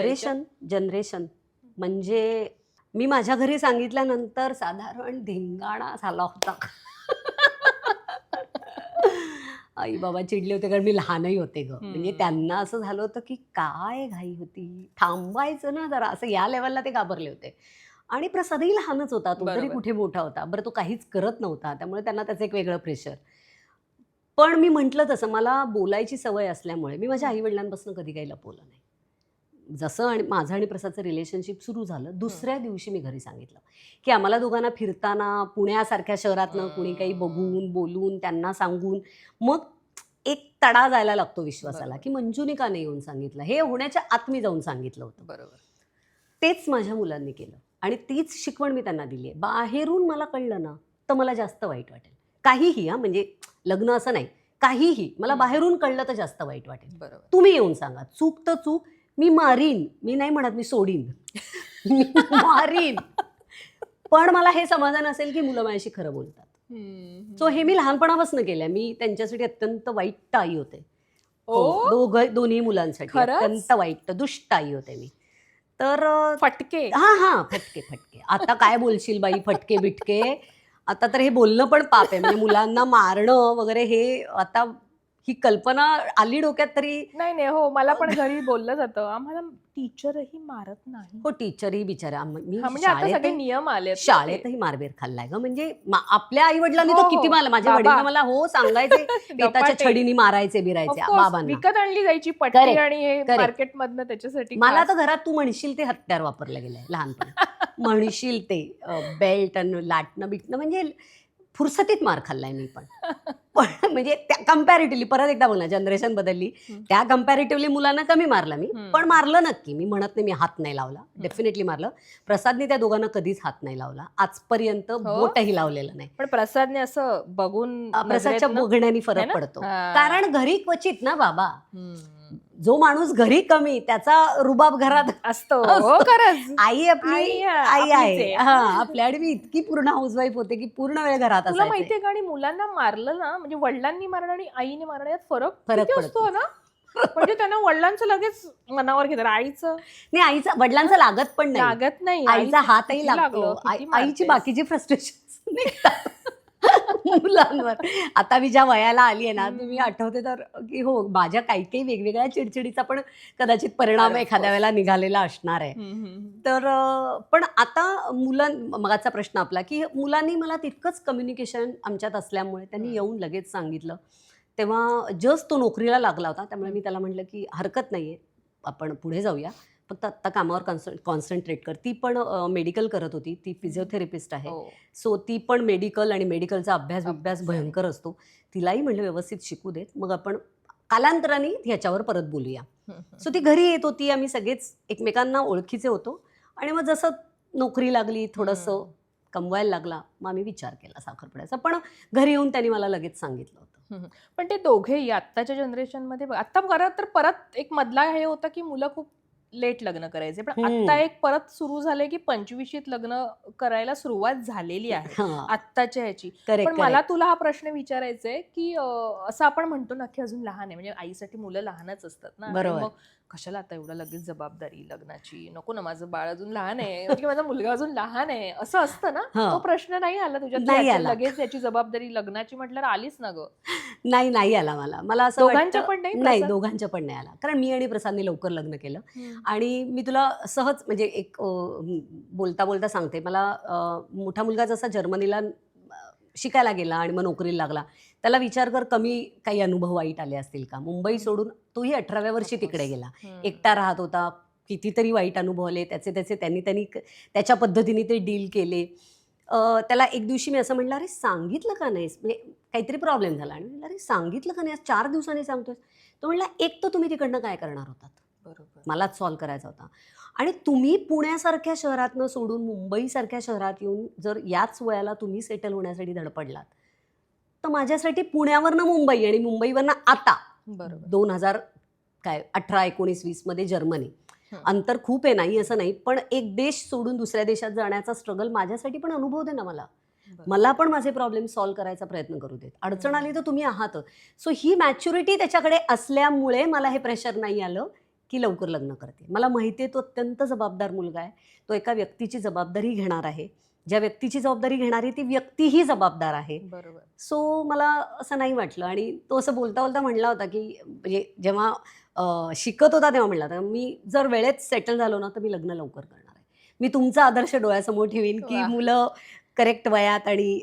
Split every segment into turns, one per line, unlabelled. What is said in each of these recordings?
Generation म्हणजे मी माझ्या घरी सांगितल्यानंतर साधारण धिंगाणा झाला होता. आई बाबा चिडले होते कारण मी लहानही होते ग. म्हणजे त्यांना असं झालं होतं की काय घाई होती, थांबायचं ना जरा, असं या लेवलला ते घाबरले होते. आणि प्रसादही लहानच होता, तो तरी कुठे मोठा होता. बरं तो काहीच करत नव्हता, त्यामुळे त्यांना त्याचं एक वेगळं प्रेशर. पण मी म्हटलं तसं मला बोलायची सवय असल्यामुळे मी माझ्या आईवडिलांपासून कधी काही लपवलं नाही. जसं आणि माझं आणि प्रसादचं रिलेशनशिप सुरू झालं, दुसऱ्या दिवशी मी घरी सांगितलं की आम्हाला दोघांना फिरताना पुण्यासारख्या शहरातनं कुणी काही बघून बोलून त्यांना सांगून मग एक तडा जायला लागतो विश्वासाला की मंजूने का नाही येऊन सांगितलं. हे होण्याच्या आत मी जाऊन सांगितलं होतं.
बरोबर.
तेच माझ्या मुलांनी केलं आणि तीच शिकवण मी त्यांना दिली आहे. बाहेरून मला कळलं ना तर मला जास्त वाईट वाटेल. काहीही, हा म्हणजे लग्न असं नाही, काहीही मला बाहेरून कळलं तर जास्त वाईट वाटेल.
बरोबर.
तुम्ही येऊन सांगा, चूक तर चूक, मी मारीन, मी नाही म्हणत मी सोडीन, मी मारीन, पण मला हे समाधान असेल की मुलं माझ्याशी खरं बोलतात. सो हे मी लहानपणापासून केलंय. मी त्यांच्यासाठी अत्यंत वाईट आई होते. दोन्ही मुलांसाठी अत्यंत वाईट दुष्ट आई होते मी. तर
फटके,
हा फटके फटके. आता काय बोलशील बाई, फटके बिटके, आता तर हे बोलणं पण पाप आहे. म्हणजे मुलांना मारणं वगैरे हे आता ही कल्पना आली डोक्यात तरी
नाही हो, मला पण घरी बोललं जातं आम्हाला टीचरही मारत नाही.
हो, टीचरही बिचारा. मी
म्हणजे आता सगळे नियम आले,
शाळेतही मारबीर खाल्लाय ग. म्हणजे आपल्या आई वडिलांनी तो किती मला, माझे वडील मला हो सांगायचे पेताच्या छडीनी मारायचे बिरायचे बाबांना.
विकत आणली जायची पट्टी आणि हे मार्केट मधनं त्याच्यासाठी.
मला तर घरात तू म्हणशील ते हत्यार वापरलं गेलंय लहानपणी. म्हणशील ते बेल्ट आणि लाटणं बिटणं, म्हणजे फुरसतीत मार खाल्लाय मी पण. म्हणजे त्या कम्पॅरेटिव्हली परत एकदा बोलणार, जनरेशन बदलली, त्या कम्पॅरेटिव्हली मुलांना कमी मारला मी, पण मारलं नक्की. मी म्हणत नाही मी हात नाही लावला, डेफिनेटली मारलं. प्रसादने त्या दोघांना कधीच हात नाही लावला, आजपर्यंत बोटही लावलेलं नाही.
पण प्रसादने असं बघून,
प्रसादच्या बघण्याने फरक पडतो, कारण घरी क्वचित ना बाबा, जो माणूस घरी कमी त्याचा रुबाब घरात असतो. आई आपली आई आहे. आपल्या आडवी इतकी पूर्ण हाऊसवाईफ होते की पूर्ण वेळ घरात
तुला माहितीये का? आणि मुलांना मारलं ना, म्हणजे वडिलांनी मारणं आणि आईने मारणं यात फरक असतो ना. म्हणजे त्यांना वडिलांचं लगेच मनावर घेतात, आईचं
नाही, वडिलांचं लागत पण नाही,
लागत नाही,
आईचा हातही लागतो. आईची बाकीची फ्रस्ट्रेशन निघतात मुलांवर. आता मी ज्या वयाला आली आहे ना, तुम्ही आठवते तर की हो, माझ्या काही वेगवेगळ्या चिडचिडीचा पण कदाचित परिणाम एखाद्या वेळेला निघालेला असणार आहे. तर पण आता मगाचा प्रश्न आपला की मुलांनी मला तितकंच कम्युनिकेशन आमच्यात असल्यामुळे त्यांनी येऊन लगेच सांगितलं. तेव्हा जस्ट तो नोकरीला लागला होता, त्यामुळे मी त्याला म्हटलं की हरकत नाहीये, आपण पुढे जाऊया, फक्त आत्ता कामावर कॉन्सन्ट्रेट कर. ती पण मेडिकल करत होती, ती फिजिओथेरपिस्ट आहे. सो ती पण मेडिकल आणि मेडिकलचा अभ्यास भयंकर असतो. तिलाही म्हणलं व्यवस्थित शिकू देत, मग आपण कालांतराने ह्याच्यावर परत बोलूया. सो ती घरी येत होती, आम्ही सगळेच एकमेकांना ओळखीचे होतो. आणि मग जसं नोकरी लागली, थोडंसं कमवायला लागला, मग आम्ही विचार केला साखरपुड्याचा. पण घरी येऊन त्यांनी मला लगेच सांगितलं होतं.
पण ते दोघेही आत्ताच्या जनरेशनमध्ये, आता परत एक मधला हे होता की मुलं खूप लेट लग्न करायचे, पण आता एक परत सुरू झालंय की 25शीत लग्न करायला सुरुवात झालेली आहे आत्ताच्या ह्याची. पण मला तुला हा प्रश्न विचारायचा आहे की असं आपण म्हणतो ना की अजून लहान आहे, म्हणजे आईसाठी मुलं लहानच असतात ना, मग कशाला आता एवढं लगेच जबाबदारी लग्नाची, नको ना, माझं बाळ अजून लहान आहे, म्हणजे माझा मुलगा अजून लहान आहे, असं असतं ना. तो प्रश्न नाही आला तुझ्या लगेच याची जबाबदारी लग्नाची म्हटल्यावर आलीच ना ग?
नाही आला मला असं
दोघांच्या पण
नाही, दोघांच्या पण नाही आला, कारण मी आणि प्रसादने लवकर लग्न केलं. आणि मी तुला सहज म्हणजे एक बोलता बोलता सांगते, मला मोठा मुलगा जसा जर्मनीला शिकायला गेला आणि मग नोकरीला लागला, त्याला विचार कर कमी काही अनुभव वाईट आले असतील का. मुंबई सोडून तोही 18व्या वर्षी तिकडे गेला, एकटा राहत होता, कितीतरी वाईट अनुभव आले त्याचे त्यांनी त्याच्या पद्धतीने ते डील केले. त्याला एक दिवशी मी असं म्हटलं, अरे सांगितलं का नाहीस, म्हणजे काहीतरी प्रॉब्लेम झाला. आणि म्हटलं, अरे सांगितलं का नाही, 4 दिवसांनी सांगतोय. तो म्हटला, एक तर तुम्ही तिकडनं काय करणार होतात, बरोबर, मलाच सॉल्व करायचा होता. आणि तुम्ही पुण्यासारख्या शहरातनं सोडून मुंबईसारख्या शहरात येऊन जर याच वयाला तुम्ही सेटल होण्यासाठी धडपडलात, तर माझ्यासाठी पुण्यावरनं मुंबई आणि मुंबईवरनं आता 2018, 19, 20 मध्ये जर्मनी, अंतर खूप आहे, नाही असं नाही, पण एक देश सोडून दुसऱ्या देशात जाण्याचा स्ट्रगल माझ्यासाठी पण अनुभव दे ना. मला पण माझे प्रॉब्लेम सॉल्व करायचा प्रयत्न करू देत. अडचण आली तर तुम्ही आहात. सो ही मॅच्युरिटी त्याच्याकडे असल्यामुळे मला हे प्रेशर नाही आलं की लवकर लग्न करते. मला माहिती आहे तो अत्यंत जबाबदार मुलगा आहे. तो एका व्यक्तीची जबाबदारी घेणार आहे. ज्या व्यक्तीची जबाबदारी घेणारी ती व्यक्तीही जबाबदार आहे.
बरोबर.
सो मला असं नाही वाटलं आणि तो असं बोलता बोलता म्हणला होता की म्हणजे जेव्हा शिकत होता तेव्हा म्हणला होता, मी जर वेळेत सेटल झालो ना तर मी लग्न लवकर करणार आहे. मी तुमचा आदर्श डोळ्यासमोर ठेवीन की
वाह!
मुलं करेक्ट वयात आणि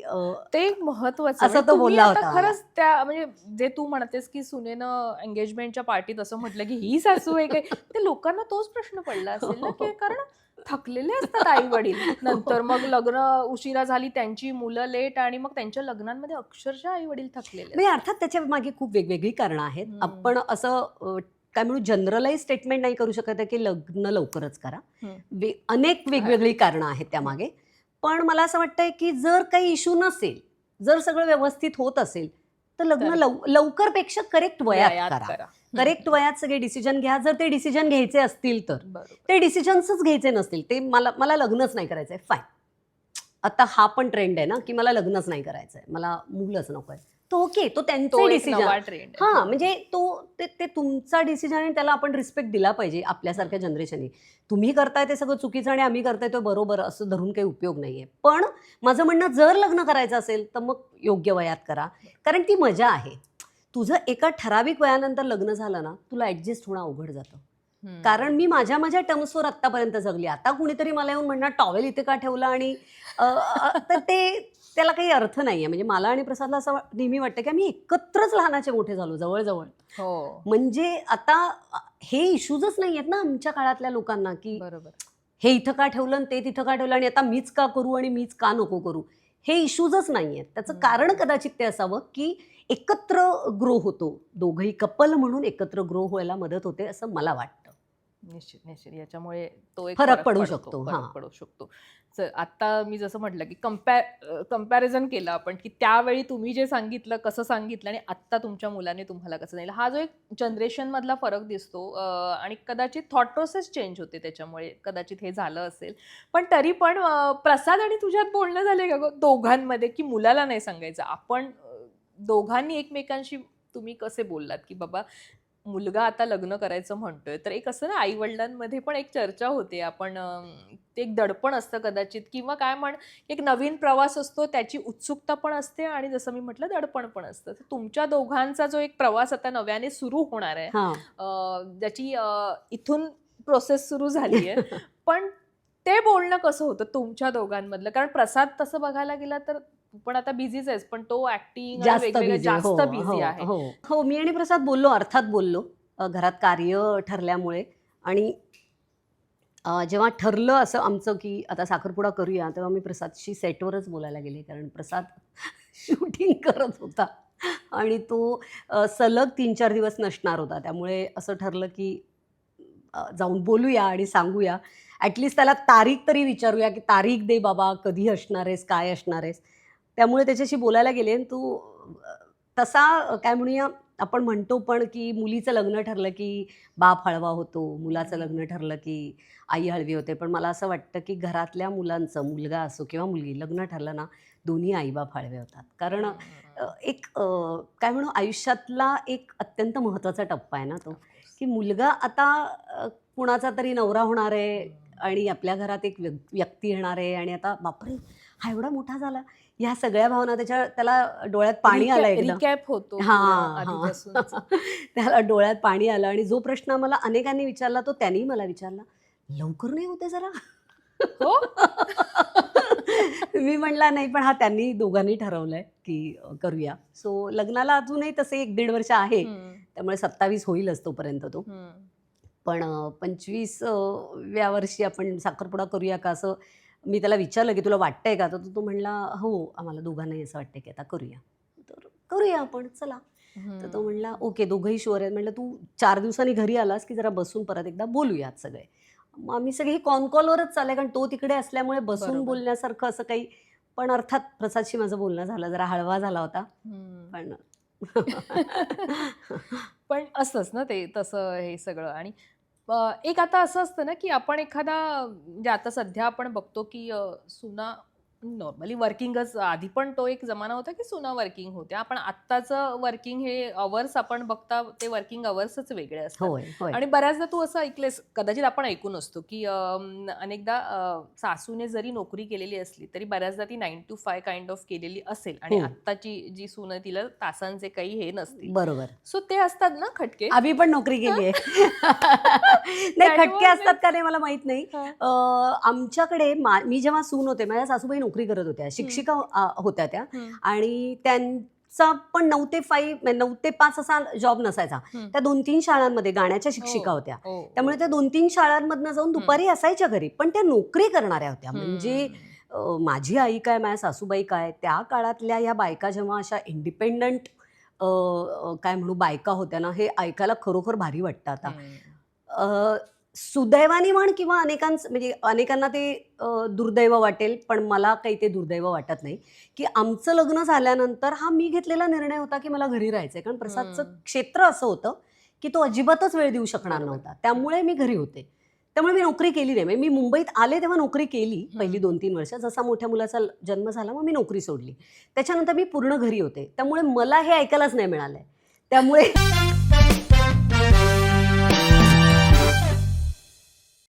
ते एक महत्वाचं
असं
म्हणजे
तो
तुम्ही
बोलला
आता
होता
खरंच त्या म्हणजे जे तू म्हणतेस की सुनेनं एंगेजमेंटच्या पार्टीत असं म्हटलं की ही सासू आहे काय, ते लोकांना तोच प्रश्न पडला असेल ना, की कारण थकलेले असतात आई वडील. नंतर मग लग्न उशिरा झाली, त्यांची मुलं लेट आणि मग त्यांच्या लग्नांमध्ये अक्षरशः आई वडील थकलेले
म्हणजे अर्थात त्याच्या मागे खूप वेगवेगळी कारणं आहेत.
हम्म.
आपण असं काय म्हणू जनरलाइज स्टेटमेंट नाही करू शकत आहे की लग्न लवकरच करा. अनेक वेगवेगळी कारणं आहेत त्यामागे. पण मला असं वाटतंय की जर काही इश्यू नसेल, जर सगळं व्यवस्थित होत असेल तर लग्न लवकरपेक्षा करेक्ट वयात करा. करेक्ट वयात सगळे डिसिजन घ्या. जर ते डिसिजन घ्यायचे असतील तर, ते डिसिजन्सच घ्यायचे नसतील, ते मला लग्नच नाही करायचंय, फाईन. आता हा पण ट्रेंड आहे ना की मला लग्नच नाही करायचंय, मला मुलंच नको आहे, तो ओके, तो त्यांचा डिसिजन. हां, म्हणजे ते तुमचा डिसिजन आणि त्याला आपण रिस्पेक्ट दिला पाहिजे आपल्यासारख्या जनरेशननी. तुम्ही करताय ते सगळं चुकीचं आणि आम्ही करताय ते बरोबर असं धरून काही उपयोग नाहीये. पण माझं म्हणणं, जर लग्न करायचं असेल तर मग योग्य वयात करा, कारण ती मजा आहे. तुझं एका ठराविक वयानंतर लग्न झालं ना, तुला ऍडजस्ट होणं अवघड जातं. कारण मी माझ्या टर्म्सवर आत्तापर्यंत जगली. आता कुणीतरी मला येऊन म्हणणार टॉवेल इथे का ठेवला आणि तर त्याला काही अर्थ नाहीये. म्हणजे मला आणि प्रसादला असं नेहमी वाटतं की आम्ही एकत्रच लहानाचे मोठे झालो जवळ. म्हणजे आता हे इश्यूजच नाही आहेत ना आमच्या काळातल्या लोकांना की हे इथं का ठेवलं आणि ते तिथं का ठेवलं आणि आता मीच का करू आणि मीच का नको करू, हे इश्यूजच नाही आहेत. त्याचं कारण कदाचित ते असावं की एकत्र ग्रो होतो, दोघंही कपल म्हणून एकत्र ग्रो व्हायला मदत होते असं मला वाटतं.
निश्चित याच्यामुळे तो एक
फरक पडू शकतो.
आता मी जसं म्हटलं की कम्पॅरिझन केलं आपण की त्यावेळी तुम्ही जे सांगितलं कसं सांगितलं आणि आत्ता तुमच्या मुलाने तुम्हाला कसं नाही, हा जो एक जनरेशन मधला फरक दिसतो आणि कदाचित थॉट प्रोसेस चेंज होते, त्याच्यामुळे कदाचित हे झालं असेल. पण तरी पण प्रसाद आणि तुझ्यात बोलणं झाले का दोघांमध्ये की मुलाला नाही सांगायचं, आपण दोघांनी एकमेकांशी तुम्ही कसे बोललात की बाबा मुलगा आता लग्न करायचं म्हणतोय, तर एक असं ना आई वडिलांमध्ये पण एक चर्चा होते, आपण ते एक दडपण असतं कदाचित किंवा काय एक नवीन प्रवास असतो, त्याची उत्सुकता पण असते आणि जसं मी म्हटलं दडपण पण असतं. तर तुमच्या दोघांचा जो एक प्रवास आता नव्याने सुरू होणार आहे, ज्याची इथून प्रोसेस सुरू झाली आहे, पण ते बोलणं कसं होतं तुमच्या दोघांमधलं? कारण प्रसाद तसं बघायला गेला तर पण आता बिझीच आहेस, पण तो ऍक्टिंग जास्त बिझी आहे.
हो, मी आणि प्रसाद बोललो, अर्थात बोललो, घरात कार्य ठरल्यामुळे. आणि जेव्हा ठरलं असं आमचं की आता साखरपुडा करूया, तेव्हा मी प्रसादशी सेटवरच बोलायला गेले, कारण प्रसाद शूटिंग करत होता आणि तो सलग 3-4 दिवस नसणार होता. त्यामुळे असं ठरलं की जाऊन बोलूया आणि सांगूया, ॲटलिस्ट त्याला तारीख तरी विचारूया की तारीख दे बाबा, कधी असणार आहेस, काय असणार आहेस. त्यामुळे त्याच्याशी बोलायला गेले. तू तसा काय म्हणूया, आपण म्हणतो पण की मुलीचं लग्न ठरलं की बाप हळवा होतो, मुलाचं लग्न ठरलं की आई हळवी होते. पण मला असं वाटतं की घरातल्या मुलांचं, मुलगा असो किंवा मुलगी, लग्न ठरलं ना, दोन्ही आईबाप हळवे होतात. कारण एक काय म्हणू, आयुष्यातला एक अत्यंत महत्त्वाचा टप्पा आहे ना तो, की मुलगा आता कुणाचा तरी नवरा होणार आहे आणि आपल्या घरात एक व्यक्ती येणार आहे आणि आता बापरे हा एवढा मोठा झाला, ह्या सगळ्या भावना त्याला डोळ्यात पाणी आलं एकदम.
रिकॅप होतो
त्याला डोळ्यात पाणी आलं. आणि जो प्रश्न मला अनेकांनी विचारला तो त्यांनी मला विचारला, लवकर नाही होते जरा? मी म्हणला नाही, पण त्यांनी दोघांनी ठरवलंय की करूया. सो लग्नाला अजूनही तसे 1-1.5 वर्ष आहे, त्यामुळे 27 होईलच तोपर्यंत तो. पण 25व्या वर्षी आपण साखरपुडा करूया का असं मी त्याला विचारलं की तुला वाटतंय का? तर तो म्हणला हो, आम्हाला दोघांनाही असं वाटतंय की आता करूया. तर करूया आपण, चला. तर तो म्हणला ओके, दोघंही शुअर आहेत. म्हटलं तू 4 दिवसांनी घरी आलास की जरा बसून परत एकदा बोलूयात सगळे. मग आम्ही सगळे कॉलवरच चालले, कारण तो तिकडे असल्यामुळे बसून बोलण्यासारखं असं काही. पण अर्थात प्रसादशी माझं बोलणं झालं, जरा हळवा झाला होता. पण
पण असंच ना ते तसं हे सगळं. आणि एक आता असं असतं ना की आपण एखादा म्हणजे आता सध्या आपण बघतो की सुना नॉर्मली वर्किंगच आधी पण तो एक जमाना होता की सुना वर्किंग होत्या, पण आत्ताचं वर्किंग हे अवर्स आपण बघता ते वर्किंग अवर्सच वेगळे असतात.
होय होय
आणि बऱ्याचदा तू असं ऐकलेस, कदाचित आपण ऐकून असतो की अनेकदा सासूने जरी नोकरी केलेली असली तरी बऱ्याचदा ती 9 to 5 काइंड ऑफ केलेली असेल आणि आत्ताची जी सून आहे तिला तासांचे काही हे नसतील.
बरोबर.
सो ते असतात ना खटके.
आम्ही पण नोकरी केली आहे. नाही,
That
खटके
was
असतात का नाही मला माहित नाही.
हा.
आमच्याकडे मी जेव्हा सून होते माझ्या सासूबाई नोकरी करत होत्या, शिक्षिका होत्या त्या. आणि त्यांचा पण 9 ते 5 असा जॉब नसायचा. त्या 2-3 शाळांमध्ये गाण्याच्या शिक्षिका होत्या. त्यामुळे त्या 2-3 शाळांमधनं जाऊन दुपारी असायच्या घरी, पण त्या नोकरी करणाऱ्या होत्या. म्हणजे माझी आई काय माझ्या सासूबाई काय त्या काळातल्या ह्या बायका जेव्हा अशा इंडिपेंडंट काय म्हणू बायका होत्या ना, हे ऐकायला खरोखर भारी वाटतं आता. सुदैवाने म्हण किंवा म्हणजे अनेकांना ते दुर्दैव वाटेल, पण मला काही ते दुर्दैव वाटत नाही की आमचं लग्न झाल्यानंतर हा मी घेतलेला निर्णय होता की मला घरी राहायचंय, कारण प्रसादचं क्षेत्र असं होतं की तो अजिबातच वेळ देऊ शकणार नव्हता. त्यामुळे मी घरी होते. त्यामुळे मी नोकरी केली नाही. मी मुंबईत आले तेव्हा नोकरी केली पहिली 2-3 वर्ष. जसा मोठ्या मुलाचा जन्म झाला मग मी नोकरी सोडली. त्याच्यानंतर मी पूर्ण घरी होते. त्यामुळे मला हे ऐकायलाच नाही मिळालंय. त्यामुळे